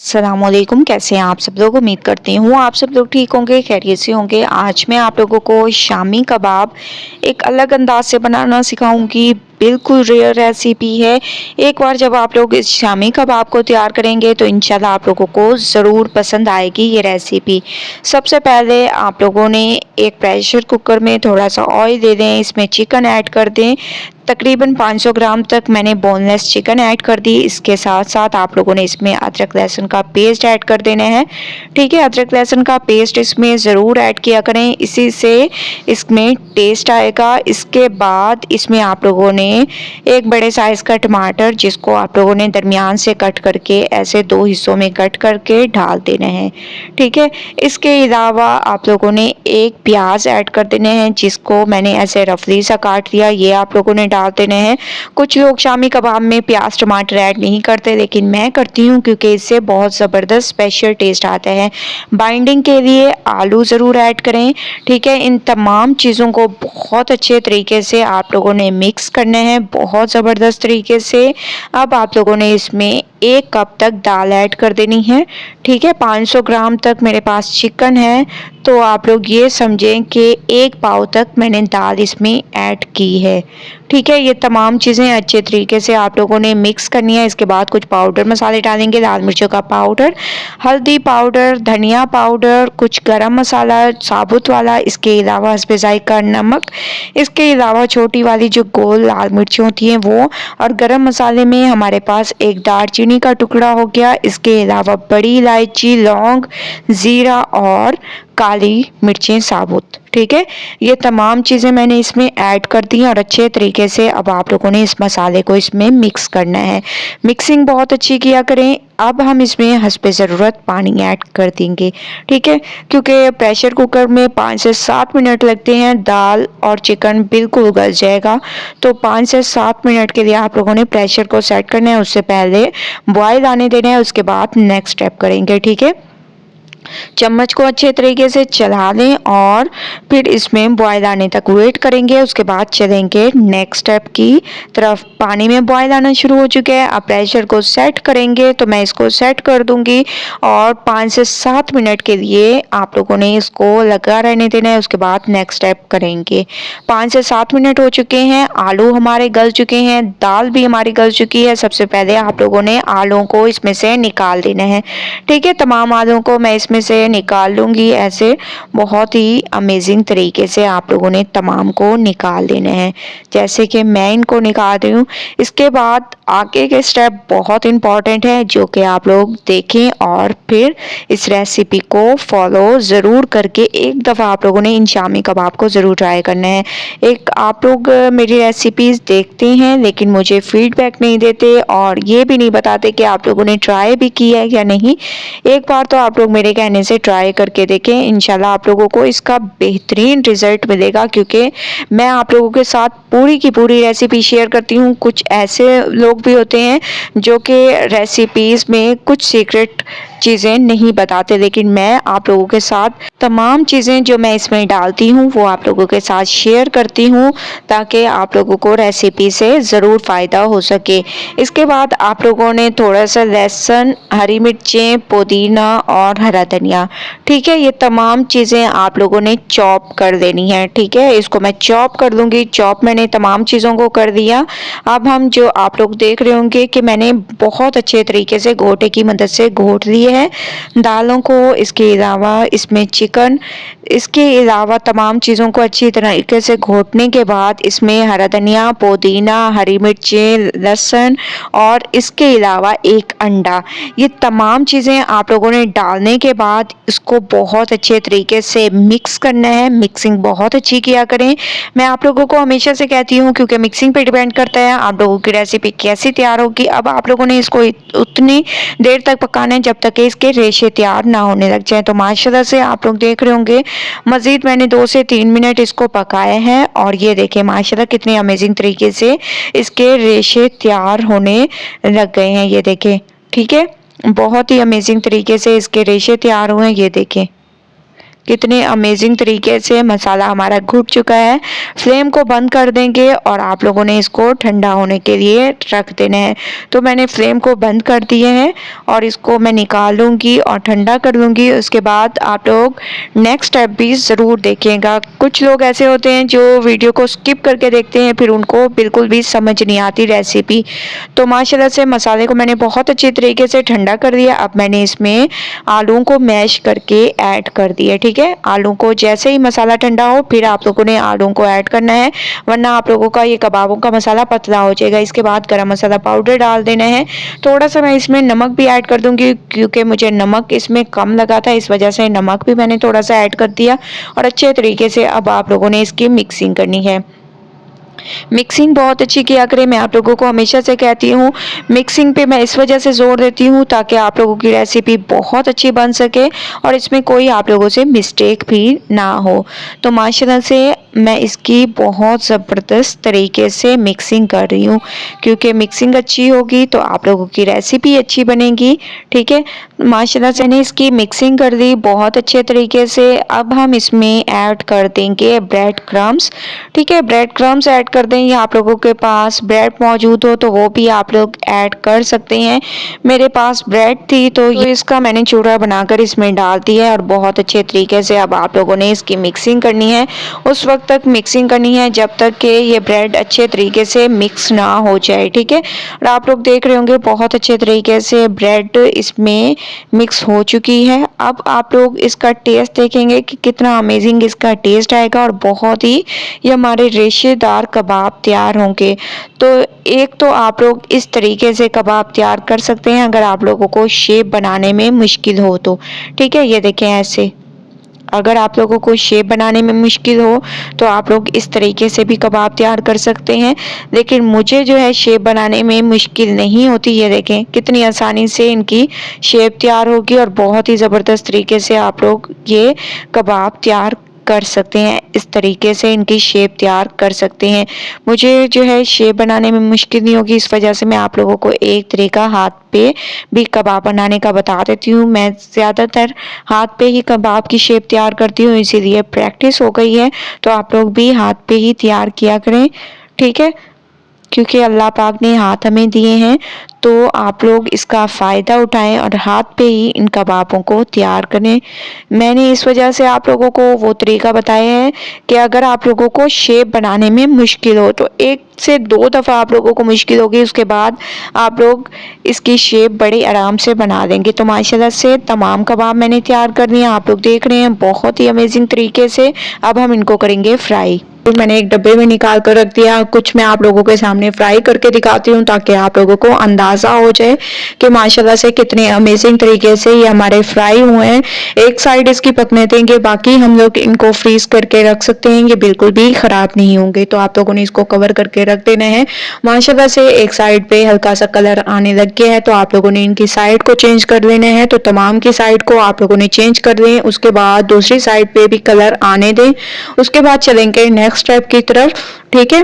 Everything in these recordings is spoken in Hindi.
अस्सलामुअलैकुम। कैसे हैं आप सब लोग? उम्मीद करती हूँ आप सब लोग ठीक होंगे, खैरियत से होंगे। आज मैं आप लोगों को शामी कबाब एक अलग अंदाज से बनाना सिखाऊंगी। बिल्कुल रेयर रेसिपी है। एक बार जब आप लोग इस शामी कबाब को तैयार करेंगे तो इंशाल्लाह आप लोगों को ज़रूर पसंद आएगी ये रेसिपी। सबसे पहले आप लोगों ने एक प्रेशर कुकर में थोड़ा सा ऑयल दे दें, इसमें चिकन ऐड कर दें। तकरीबन 500 ग्राम तक मैंने बोनलेस चिकन ऐड कर दी। इसके साथ साथ आप लोगों ने इसमें अदरक लहसुन का पेस्ट ऐड कर देना है। ठीक है, अदरक लहसुन का पेस्ट इसमें ज़रूर ऐड किया करें, इसी से इसमें टेस्ट आएगा। इसके बाद इसमें आप लोगों ने एक बड़े साइज़ का टमाटर, जिसको आप लोगों ने दरमियान से कट करके ऐसे 2 हिस्सों में कट करके डाल देना है। ठीक है, इसके अलावा आप लोगों ने एक प्याज ऐड कर देने हैं, जिसको मैंने ऐसे रफली सा काट दिया, ये आप लोगों ने डाल देने हैं। कुछ लोग शामी कबाब में प्याज टमाटर ऐड नहीं करते, लेकिन मैं करती हूँ क्योंकि इससे बहुत ज़बरदस्त स्पेशल टेस्ट आता है। बाइंडिंग के लिए आलू ज़रूर ऐड करें। ठीक है, इन तमाम चीज़ों को बहुत अच्छे तरीके से आप लोगों ने मिक्स करना है, बहुत ज़बरदस्त तरीके से। अब आप लोगों ने इसमें 1 कप तक दाल ऐड कर देनी है। ठीक है, 500 ग्राम तक मेरे पास चिकन है, तो आप लोग ये समझें कि 1 पाव तक मैंने दाल इसमें ऐड की है। ठीक है, ये तमाम चीज़ें अच्छे तरीके से आप लोगों ने मिक्स करनी है। इसके बाद कुछ पाउडर मसाले डालेंगे, लाल मिर्चों का पाउडर, हल्दी पाउडर, धनिया पाउडर, कुछ गरम मसाला साबुत वाला, इसके अलावा हस्बे ज़ायका नमक, इसके अलावा छोटी वाली जो गोल लाल मिर्चें होती हैं वो, और गरम मसाले में हमारे पास एक दालचीनी का टुकड़ा हो गया। इसके अलावा बड़ी इलायची, लौंग, ज़ीरा और काली मिर्चें साबुत। ठीक है, ये तमाम चीज़ें मैंने इसमें ऐड कर दी और अच्छे तरीके से अब आप लोगों ने इस मसाले को इसमें मिक्स करना है। मिक्सिंग बहुत अच्छी किया करें। अब हम इसमें हस्बे ज़रूरत पानी ऐड कर देंगे। ठीक है, क्योंकि प्रेशर कुकर में 5 से 7 मिनट लगते हैं, दाल और चिकन बिल्कुल गल जाएगा। तो 5 से 7 मिनट के लिए आप लोगों ने प्रेशर को सेट करना है, उससे पहले बॉयल आने देना है, उसके बाद नेक्स्ट स्टेप करेंगे। ठीक है, चम्मच को अच्छे तरीके से चला दें और फिर इसमें बॉयल आने तक वेट करेंगे। उसके बाद चलेंगे नेक्स्ट स्टेप की तरफ। पानी में बॉयल आना शुरू हो चुका है, अब प्रेशर को सेट करेंगे, तो मैं इसको सेट कर दूंगी और 5 से 7 मिनट के लिए आप लोगों ने इसको लगा रहने देना है। उसके बाद नेक्स्ट स्टेप करेंगे। 5 से 7 मिनट हो चुके हैं, आलू हमारे गल चुके हैं, दाल भी हमारी गल चुकी है। सबसे पहले आप लोगों ने आलूओं को इसमें से निकाल देना है। ठीक है, तमाम आलूओं को मैं इसमें से निकाल लूँगी। ऐसे बहुत ही अमेजिंग तरीके से आप लोगों ने तमाम को निकाल देना है, जैसे कि मैं इनको निकाल रही हूँ। इसके बाद आगे के स्टेप बहुत इम्पॉर्टेंट है, जो कि आप लोग देखें और फिर इस रेसिपी को फॉलो ज़रूर करके एक दफ़ा आप लोगों ने इन शामी कबाब को ज़रूर ट्राई करना है। एक आप लोग मेरी रेसिपीज़ देखते हैं लेकिन मुझे फीडबैक नहीं देते और ये भी नहीं बताते कि आप लोगों ने ट्राई भी किया है या नहीं। एक बार तो आप लोग मेरे कहने से ट्राई करके देखें, इंशाल्लाह आप लोगों को इसका बेहतरीन रिजल्ट मिलेगा, क्योंकि मैं आप लोगों के साथ पूरी की पूरी रेसिपी शेयर करती हूँ। कुछ ऐसे लोग भी होते हैं जो कि रेसिपीज़ में कुछ सीक्रेट चीज़ें नहीं बताते, लेकिन मैं आप लोगों के साथ तमाम चीज़ें जो मैं इसमें डालती हूँ वो आप लोगों के साथ शेयर करती हूँ, ताकि आप लोगों को रेसिपी से ज़रूर फ़ायदा हो सके। इसके बाद आप लोगों ने थोड़ा सा लहसुन, हरी मिर्चें, पुदीना और हरा धनिया, ठीक है, ये तमाम चीज़ें आप लोगों ने चॉप कर देनी है। ठीक है, इसको मैं चॉप कर दूंगी। चॉप मैंने तमाम चीज़ों को कर दिया। अब हम जो आप लोग देख रहे होंगे कि मैंने बहुत अच्छे तरीके से घोटे की मदद से घोट लिए है दालों को। इसके अलावा इसमें चिकन, इसके अलावा तमाम चीज़ों को अच्छी तरीके से घोटने के बाद इसमें हरा धनिया, पुदीना, हरी मिर्चें, लहसुन और इसके अलावा एक अंडा, ये तमाम चीज़ें आप लोगों ने डालने के बाद इसको बहुत अच्छे तरीके से मिक्स करना है। मिक्सिंग बहुत अच्छी किया करें। मैं आप लोगों को हमेशा से कहती हूँ, क्योंकि मिक्सिंग पे डिपेंड करता है आप लोगों की रेसिपी कैसी तैयार होगी। अब आप लोगों ने इसको उतनी देर तक पकाना है जब तक कि इसके रेशे तैयार ना होने लग जाए। तो माशाल्लाह से आप लोग देख रहे होंगे मज़ीद मैंने 2 से 3 मिनट इसको पकाया है और ये देखें माशाल्लाह कितने अमेजिंग तरीके से इसके रेशे तैयार होने लग गए हैं। ये देखें, ठीक है, बहुत ही अमेजिंग तरीके से इसके रेशे तैयार हुए हैं। ये देखें, कितने अमेजिंग तरीके से मसाला हमारा घुट चुका है। फ्लेम को बंद कर देंगे और आप लोगों ने इसको ठंडा होने के लिए रख देना है। तो मैंने फ्लेम को बंद कर दिए हैं और इसको मैं निकाल लूँगी और ठंडा कर लूँगी। उसके बाद आप लोग नेक्स्ट स्टेप भी ज़रूर देखिएगा। कुछ लोग ऐसे होते हैं जो वीडियो को स्किप करके देखते हैं, फिर उनको बिल्कुल भी समझ नहीं आती रेसिपी। तो माशाल्लाह से मसाले को मैंने बहुत अच्छे तरीके से ठंडा कर दिया। अब मैंने इसमें आलू को मैश करके ऐड कर दिया। ठीक है, आलू को जैसे ही मसाला ठंडा हो फिर आप लोगों ने आलू को ऐड करना है, वरना आप लोगों का ये कबाबों का मसाला पतला हो जाएगा। इसके बाद गरम मसाला पाउडर डाल देना है। थोड़ा सा मैं इसमें नमक भी ऐड कर दूंगी क्योंकि मुझे नमक इसमें कम लगा था, इस वजह से नमक भी मैंने थोड़ा सा ऐड कर दिया। और अच्छे तरीके से अब आप लोगों ने इसकी मिक्सिंग करनी है। मिक्सिंग बहुत अच्छी किया करें, मैं आप लोगों को हमेशा से कहती हूँ। मिक्सिंग पे मैं इस वजह से ज़ोर देती हूँ ताकि आप लोगों की रेसिपी बहुत अच्छी बन सके और इसमें कोई आप लोगों से मिस्टेक भी ना हो। तो माशाल्लाह से मैं इसकी बहुत ज़बरदस्त तरीके से मिक्सिंग कर रही हूँ, क्योंकि मिक्सिंग अच्छी होगी तो आप लोगों की रेसिपी अच्छी बनेगी। ठीक है, माशाल्लाह से मैंने इसकी मिक्सिंग कर दी बहुत अच्छे तरीके से। अब हम इसमें ऐड कर देंगे ब्रेड क्रम्स। ठीक है, ब्रेड क्रम्स ऐड कर दें, या आप लोगों के पास ब्रेड मौजूद हो तो वो भी आप लोग ऐड कर सकते हैं। मेरे पास ब्रेड थी तो इसका मैंने चूरा बनाकर इसमें डाल दिया है और बहुत अच्छे तरीके से अब आप लोगों ने इसकी मिक्सिंग करनी है। उस वक्त तक मिक्सिंग करनी है जब तक कि ये ब्रेड अच्छे तरीके से मिक्स ना हो जाए। ठीक है, और आप लोग देख रहे होंगे बहुत अच्छे तरीके से ब्रेड इसमें मिक्स हो चुकी है। अब आप लोग इसका टेस्ट देखेंगे कि कितना अमेजिंग इसका टेस्ट आएगा और बहुत ही ये हमारे रेशेदार कबाब तैयार होंगे। तो एक तो आप लोग इस तरीके से कबाब तैयार कर सकते हैं अगर आप लोगों को शेप बनाने में मुश्किल हो तो। ठीक है, ये देखें ऐसे, अगर आप लोगों को शेप बनाने में मुश्किल हो तो आप लोग इस तरीके से भी कबाब तैयार कर सकते हैं। लेकिन मुझे जो है शेप बनाने में मुश्किल नहीं होती। ये देखें कितनी आसानी से इनकी शेप तैयार होगी और बहुत ही ज़बरदस्त तरीके से आप लोग ये कबाब तैयार कर सकते हैं। इस तरीके से इनकी शेप तैयार कर सकते हैं। मुझे जो है शेप बनाने में मुश्किल नहीं होगी, इस वजह से मैं आप लोगों को एक तरीका हाथ पे भी कबाब बनाने का बता देती हूँ। मैं ज़्यादातर हाथ पे ही कबाब की शेप तैयार करती हूँ, इसीलिए प्रैक्टिस हो गई है। तो आप लोग भी हाथ पे ही तैयार किया करें। ठीक है, क्योंकि अल्लाह पाक ने हाथ हमें दिए हैं तो आप लोग इसका फ़ायदा उठाएं और हाथ पे ही इन कबाबों को तैयार करें। मैंने इस वजह से आप लोगों को वो तरीका बताया है कि अगर आप लोगों को शेप बनाने में मुश्किल हो तो 1 से 2 दफ़ा आप लोगों को मुश्किल होगी, उसके बाद आप लोग इसकी शेप बड़े आराम से बना देंगे। तो माशाल्लाह से तमाम कबाब मैंने तैयार कर दिए, आप लोग देख रहे हैं बहुत ही अमेजिंग तरीके से। अब हम इनको करेंगे फ्राई। तो मैंने एक डब्बे में निकाल कर रख दिया, कुछ मैं आप लोगों के सामने फ्राई करके दिखाती हूँ ताकि आप लोगों को अंदाज़ा हो जाए कि माशाल्लाह से कितने अमेजिंग तरीके से ये हमारे फ्राई हुए हैं। एक साइड इसकी पकने देंगे, बाकी हम लोग इनको फ्रीज करके रख सकते हैं, ये बिल्कुल भी ख़राब नहीं होंगे। तो आप लोगों ने इसको कवर करके रख देना है। माशाल्लाह से एक साइड पे हल्का सा कलर आने लग गया है तो आप लोगों ने इनकी साइड को चेंज कर लेना है। तो तमाम की साइड को आप लोगों ने चेंज कर दें, उसके बाद दूसरी साइड पे भी कलर आने दें, उसके बाद चलेंगे नेक्स्ट स्टेप की तरफ। ठीक है,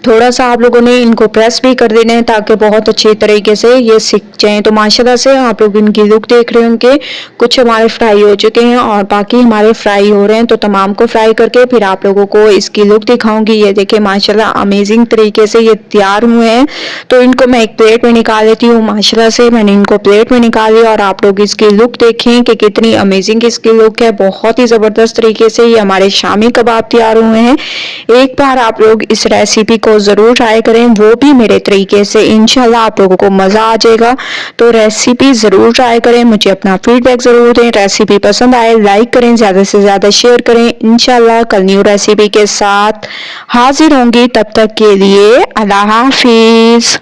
थोड़ा सा आप लोगों ने इनको प्रेस भी कर देना है ताकि बहुत अच्छे तरीके से ये सीख जाएं। तो माशाल्लाह से आप लोग इनकी लुक देख रहे होंगे, कुछ हमारे फ्राई हो चुके हैं और बाकी हमारे फ्राई हो रहे हैं। तो तमाम को फ्राई करके फिर आप लोगों को इसकी लुक दिखाऊंगी। ये देखिए माशाल्लाह अमेजिंग तरीके से ये तैयार हुए हैं। तो इनको मैं एक प्लेट में निकाल लेती हूँ। माशाल्लाह से मैंने इनको प्लेट में निकाल लिया और आप लोग इसकी लुक देखें कि कितनी अमेजिंग इसकी लुक है। बहुत ही ज़बरदस्त तरीके से ये हमारे शामी कबाब तैयार हुए हैं। एक बार आप लोग इस रेसिपी को ज़रूर ट्राई करें, वो भी मेरे तरीके से, इंशाल्लाह आप लोगों को मज़ा आ जाएगा। तो रेसिपी ज़रूर ट्राई करें, मुझे अपना फीडबैक ज़रूर दें। रेसिपी पसंद आए लाइक करें, ज़्यादा से ज़्यादा शेयर करें। इंशाल्लाह कल न्यू रेसिपी के साथ हाजिर होंगी, तब तक के लिए अल्लाह हाफिज़।